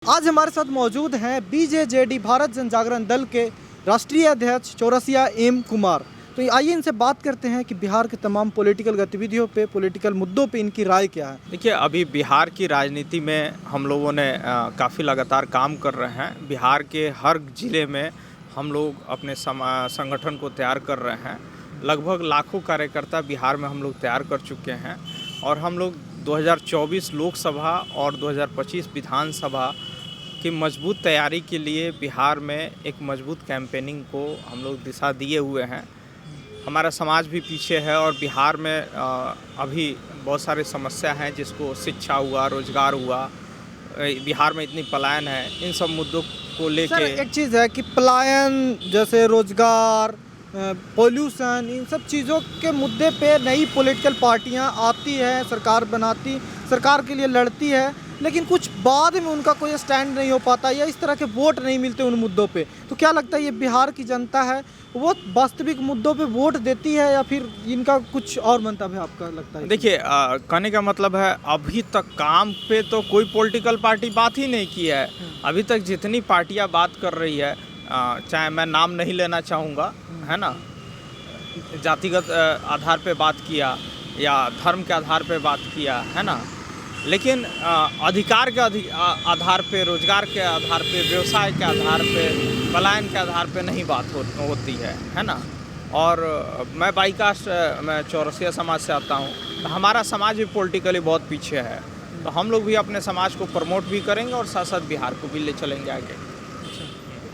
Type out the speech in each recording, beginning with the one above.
आज हमारे साथ मौजूद हैं बीजेजेडी भारत जन जागरण दल के राष्ट्रीय अध्यक्ष चौरसिया एम कुमार। तो आइए इनसे बात करते हैं कि बिहार के तमाम पॉलिटिकल गतिविधियों पे, पॉलिटिकल मुद्दों पे इनकी राय क्या है। देखिए, अभी बिहार की राजनीति में हम लोगों ने काफ़ी लगातार काम कर रहे हैं। बिहार के हर ज़िले में हम लोग अपने संगठन को तैयार कर रहे हैं। लगभग लाखों कार्यकर्ता बिहार में हम लोग तैयार कर चुके हैं और हम लोग 2024 लोकसभा और 2025 विधानसभा की मजबूत तैयारी के लिए बिहार में एक मजबूत कैंपेनिंग को हम लोग दिशा दिए हुए हैं। हमारा समाज भी पीछे है और बिहार में अभी बहुत सारी समस्या हैं, जिसको शिक्षा हुआ, रोजगार हुआ, बिहार में इतनी पलायन है, इन सब मुद्दों को लेके एक चीज़ है कि पलायन जैसे रोजगार, पॉल्यूशन, इन सब चीज़ों के मुद्दे पे नई पॉलिटिकल पार्टियां आती है, सरकार बनाती, सरकार के लिए लड़ती है, लेकिन कुछ बाद में उनका कोई स्टैंड नहीं हो पाता या इस तरह के वोट नहीं मिलते उन मुद्दों पे। तो क्या लगता है ये बिहार की जनता है वो वास्तविक मुद्दों पे वोट देती है या फिर इनका कुछ और मंतव्य है, आपका लगता है? देखिए, कहने का मतलब है अभी तक काम पे तो कोई पॉलिटिकल पार्टी बात ही नहीं की है। अभी तक जितनी पार्टियां बात कर रही है, चाहे मैं नाम नहीं लेना चाहूँगा, है ना, जातिगत आधार पे बात किया या धर्म के आधार पे बात किया, है ना, लेकिन अधिकार के आधार पे, रोजगार के आधार पे, व्यवसाय के आधार पे, पलायन के आधार पे नहीं बात होती है ना। और मैं बाईकास्ट, मैं चौरसिया समाज से आता हूँ, तो हमारा समाज भी पॉलिटिकली बहुत पीछे है। तो हम लोग भी अपने समाज को प्रमोट भी करेंगे और साथ साथ बिहार को भी ले चलेंगे आगे।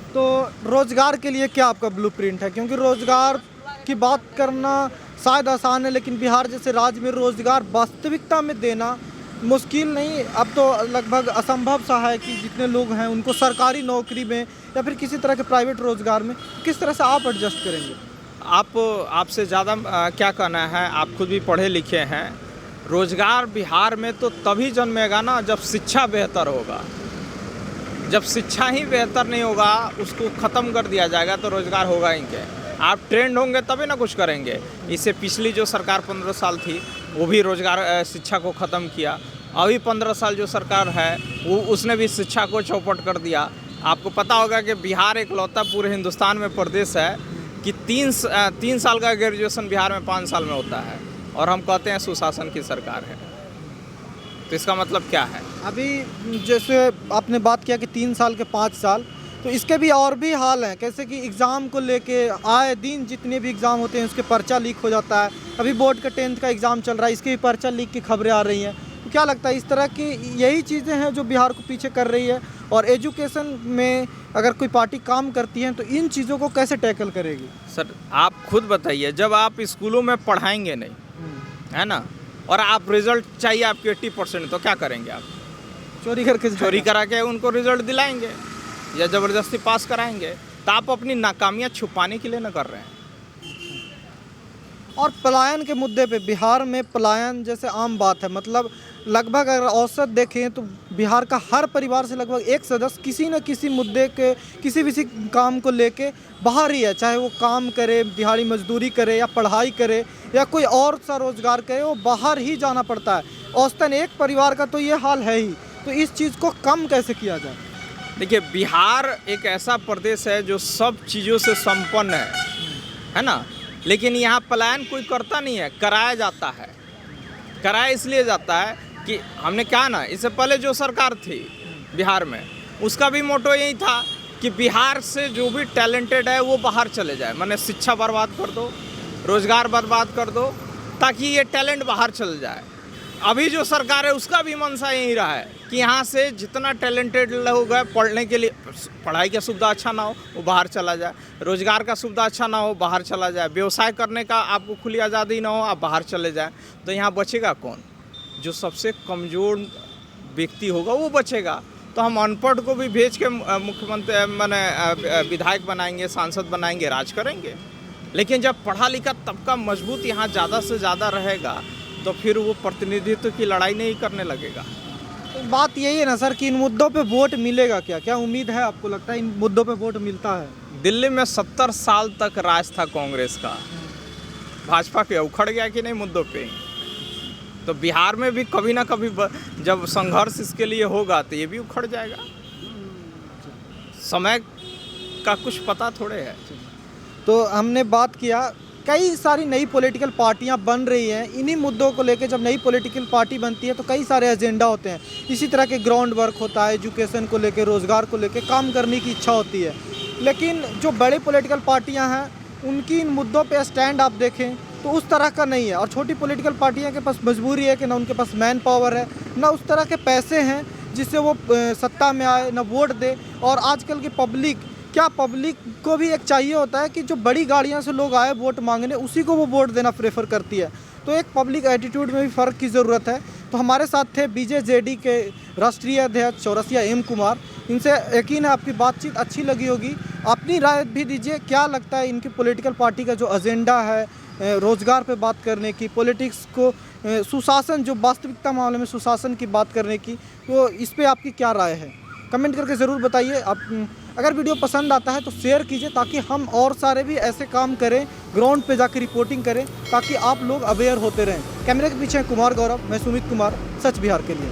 तो रोजगार के लिए क्या आपका ब्लूप्रिंट है? क्योंकि रोजगार की बात करना शायद आसान है, लेकिन बिहार जैसे राज्य में रोजगार वास्तविकता में देना मुश्किल नहीं, अब तो लगभग असंभव सा है कि जितने लोग हैं उनको सरकारी नौकरी में या फिर किसी तरह के प्राइवेट रोजगार में किस तरह से आप एडजस्ट करेंगे? आपसे ज़्यादा क्या कहना है, आप खुद भी पढ़े लिखे हैं। रोजगार बिहार में तो तभी जन्मेगा ना जब शिक्षा बेहतर होगा। जब शिक्षा ही बेहतर नहीं होगा, उसको ख़त्म कर दिया जाएगा, तो रोजगार होगा ही क्या? आप ट्रेंड होंगे तभी ना कुछ करेंगे। इससे पिछली जो सरकार 15 साल थी वो भी रोजगार, शिक्षा को ख़त्म किया। अभी 15 साल जो सरकार है वो उसने भी शिक्षा को चौपट कर दिया। आपको पता होगा कि बिहार एकलौता पूरे हिंदुस्तान में प्रदेश है कि 3 साल का ग्रेजुएशन बिहार में 5 साल में होता है और हम कहते हैं सुशासन की सरकार है। तो इसका मतलब क्या है? अभी जैसे आपने बात किया कि 3 साल के 5 साल, तो इसके भी और भी हाल हैं, कैसे कि एग्ज़ाम को लेके आए दिन जितने भी एग्ज़ाम होते हैं उसके पर्चा लीक हो जाता है। अभी बोर्ड का 10th का एग्ज़ाम चल रहा है, इसके भी पर्चा लीक की खबरें आ रही हैं। तो क्या लगता है इस तरह की यही चीज़ें हैं जो बिहार को पीछे कर रही है? और एजुकेशन में अगर कोई पार्टी काम करती है तो इन चीज़ों को कैसे टैकल करेगी? सर, आप खुद बताइए, जब आप स्कूलों में पढ़ाएंगे नहीं, है ना, और आप रिजल्ट चाहिए आपके 80%, तो क्या करेंगे आप? चोरी करा के उनको रिजल्ट दिलाएंगे या ज़बरदस्ती पास कराएंगे। तो आप अपनी नाकामियाँ छुपाने के लिए न कर रहे हैं। और पलायन के मुद्दे पे, बिहार में पलायन जैसे आम बात है, मतलब लगभग अगर औसत देखें तो बिहार का हर परिवार से लगभग एक सदस्य किसी न किसी मुद्दे के, किसी काम को लेके बाहर ही है। चाहे वो काम करे, दिहाड़ी मजदूरी करे या पढ़ाई करे या कोई और सा रोजगार करे, वो बाहर ही जाना पड़ता है। औसतन एक परिवार का तो ये हाल है ही। तो इस चीज़ को कम कैसे किया जाए? देखिए, बिहार एक ऐसा प्रदेश है जो सब चीज़ों से संपन्न है ना, लेकिन यहाँ पलायन कोई करता नहीं है, कराया जाता है। कराया इसलिए जाता है कि हमने कहा ना, इससे पहले जो सरकार थी बिहार में, उसका भी मोटो यही था कि बिहार से जो भी टैलेंटेड है वो बाहर चले जाए। माने शिक्षा बर्बाद कर दो, रोजगार बर्बाद कर दो, ताकि ये टैलेंट बाहर चल जाए। अभी जो सरकार है उसका भी मंशा यही रहा है कि यहाँ से जितना टैलेंटेड लोग हैं, पढ़ने के लिए, पढ़ाई का सुविधा अच्छा ना हो वो बाहर चला जाए, रोजगार का सुविधा अच्छा ना हो बाहर चला जाए, व्यवसाय करने का आपको खुली आज़ादी ना हो आप बाहर चले जाएं। तो यहाँ बचेगा कौन? जो सबसे कमज़ोर व्यक्ति होगा वो बचेगा। तो हम अनपढ़ को भी भेज के मुख्यमंत्री, माने विधायक बनाएंगे, सांसद बनाएंगे, राज करेंगे। लेकिन जब पढ़ा लिखा तबका मजबूत यहाँ ज़्यादा से ज़्यादा रहेगा तो फिर वो प्रतिनिधित्व की लड़ाई नहीं करने लगेगा। तो बात यही है ना सर कि इन मुद्दों पे वोट मिलेगा क्या? क्या उम्मीद है, आपको लगता है इन मुद्दों पे वोट मिलता है? दिल्ली में 70 साल तक राज था कांग्रेस का, भाजपा के उखड़ गया कि नहीं मुद्दों पे? तो बिहार में भी कभी ना कभी जब संघर्ष इसके लिए होगा तो ये भी उखड़ जाएगा। समय का कुछ पता थोड़े है। तो हमने बात किया, कई सारी नई पॉलिटिकल पार्टियां बन रही हैं। इन्हीं मुद्दों को लेकर जब नई पॉलिटिकल पार्टी बनती है तो कई सारे एजेंडा होते हैं। इसी तरह के ग्राउंड वर्क होता है, एजुकेशन को लेकर, रोज़गार को लेकर काम करने की इच्छा होती है। लेकिन जो बड़ी पॉलिटिकल पार्टियां हैं उनकी इन मुद्दों पे स्टैंड आप देखें तो उस तरह का नहीं है। और छोटी पॉलिटिकल पार्टियां के पास मजबूरी है कि ना उनके पास मैन पावर है, ना उस तरह के पैसे हैं जिससे वो सत्ता में आए, ना वोट दे। और आजकल की पब्लिक को भी एक चाहिए होता है कि जो बड़ी गाड़ियां से लोग आए वोट मांगने, उसी को वो वोट देना प्रेफर करती है। तो एक पब्लिक एटीट्यूड में भी फ़र्क की ज़रूरत है। तो हमारे साथ थे बीजेजेडी के राष्ट्रीय अध्यक्ष चौरसिया एम कुमार। इनसे यकीन है आपकी बातचीत अच्छी लगी होगी। अपनी राय भी दीजिए, क्या लगता है इनकी पॉलिटिकल पार्टी का जो एजेंडा है, रोज़गार पे बात करने की, पॉलिटिक्स को सुशासन, जो वास्तविकता मामले में सुशासन की बात करने की, तो इस पे आपकी क्या राय है? कमेंट करके ज़रूर बताइए। आप अगर वीडियो पसंद आता है तो शेयर कीजिए ताकि हम और सारे भी ऐसे काम करें, ग्राउंड पे जाकर रिपोर्टिंग करें, ताकि आप लोग अवेयर होते रहें। कैमरे के पीछे कुमार गौरव, मैं सुमित कुमार, सच बिहार के लिए।